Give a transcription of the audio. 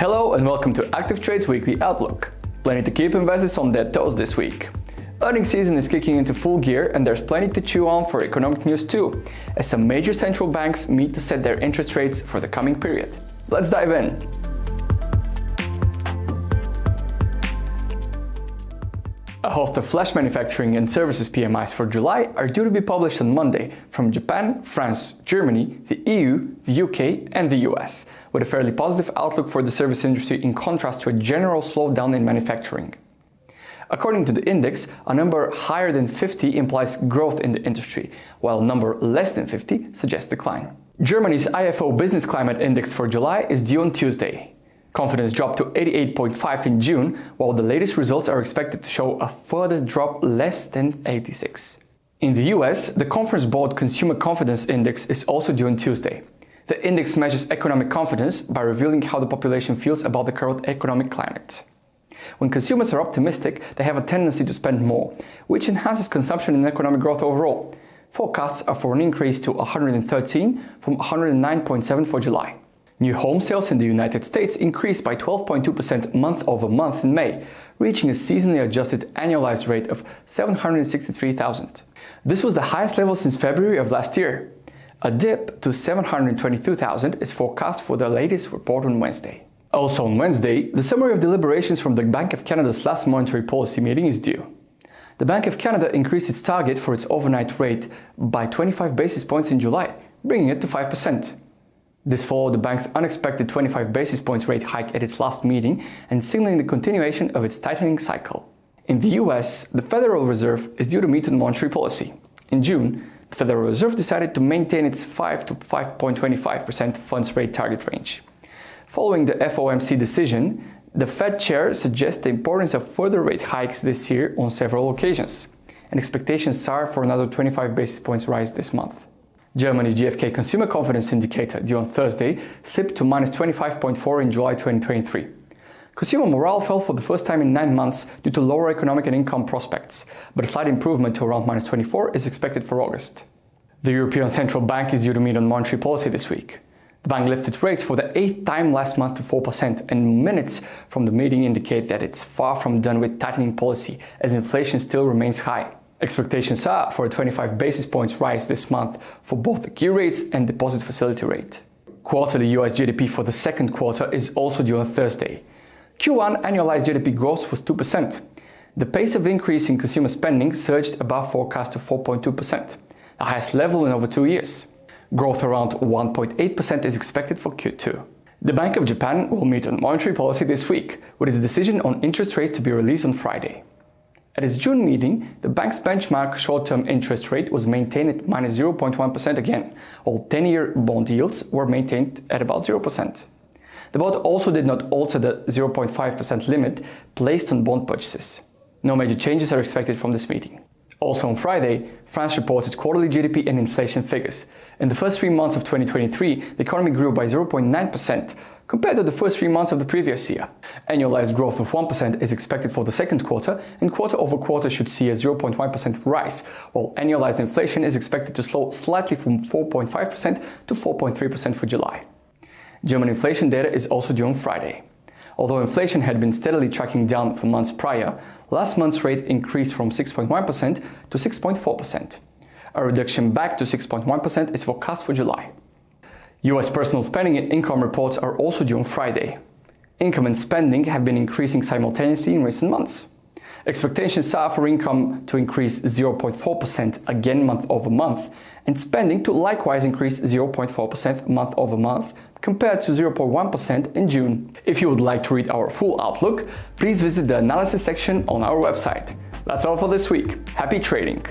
Hello and welcome to ActivTrades Weekly Outlook. Plenty to keep investors on their toes this week. Earnings season is kicking into full gear and there's plenty to chew on for economic news too, as some major central banks meet to set their interest rates for the coming period. Let's dive in. A host of flash manufacturing and services PMIs for July are due to be published on Monday from Japan, France, Germany, the EU, the UK and the US, with a fairly positive outlook for the service industry in contrast to a general slowdown in manufacturing. According to the index, a number higher than 50 implies growth in the industry, while a number less than 50 suggests decline. Germany's IFO Business Climate Index for July is due on Tuesday. Confidence dropped to 88.5 in June, while the latest results are expected to show a further drop less than 86. In the US, the Conference Board Consumer Confidence Index is also due on Tuesday. The index measures economic confidence by revealing how the population feels about the current economic climate. When consumers are optimistic, they have a tendency to spend more, which enhances consumption and economic growth overall. Forecasts are for an increase to 113 from 109.7 for July. New home sales in the United States increased by 12.2% month-over-month in May, reaching a seasonally adjusted annualized rate of 763,000. This was the highest level since February of last year. A dip to 722,000 is forecast for the latest report on Wednesday. Also on Wednesday, the summary of deliberations from the Bank of Canada's last monetary policy meeting is due. The Bank of Canada increased its target for its overnight rate by 25 basis points in July, bringing it to 5%. This followed the bank's unexpected 25 basis points rate hike at its last meeting and signaling the continuation of its tightening cycle. In the US, the Federal Reserve is due to meet on monetary policy. In June, the Federal Reserve decided to maintain its 5 to 5.25% funds rate target range. Following the FOMC decision, the Fed chair suggests the importance of further rate hikes this year on several occasions, and expectations are for another 25 basis points rise this month. Germany's GfK Consumer Confidence Indicator, due on Thursday, slipped to minus 25.4 in July 2023. Consumer morale fell for the first time in 9 months due to lower economic and income prospects, but a slight improvement to around minus 24 is expected for August. The European Central Bank is due to meet on monetary policy this week. The bank lifted rates for the 8th time last month to 4%, and minutes from the meeting indicate that it's far from done with tightening policy, as inflation still remains high. Expectations are for a 25 basis points rise this month for both the key rates and deposit facility rate. Quarterly US GDP for the second quarter is also due on Thursday. Q1 annualized GDP growth was 2%. The pace of increase in consumer spending surged above forecast to 4.2%, the highest level in over 2 years. Growth around 1.8% is expected for Q2. The Bank of Japan will meet on monetary policy this week, with its decision on interest rates to be released on Friday. At its June meeting, the bank's benchmark short-term interest rate was maintained at minus 0.1% again, while 10-year bond yields were maintained at about 0%. The board also did not alter the 0.5% limit placed on bond purchases. No major changes are expected from this meeting. Also on Friday, France reported quarterly GDP and inflation figures. In the first 3 months of 2023, the economy grew by 0.9%, compared to the first 3 months of the previous year. Annualized growth of 1% is expected for the second quarter, and quarter-over-quarter should see a 0.1% rise, while annualized inflation is expected to slow slightly from 4.5% to 4.3% for July. German inflation data is also due on Friday. Although inflation had been steadily tracking down for months prior, last month's rate increased from 6.1% to 6.4%. A reduction back to 6.1% is forecast for July. US personal spending and income reports are also due on Friday. Income and spending have been increasing simultaneously in recent months. Expectations are for income to increase 0.4% again month-over-month, and spending to likewise increase 0.4% month-over-month compared to 0.1% in June. If you would like to read our full outlook, please visit the analysis section on our website. That's all for this week. Happy trading!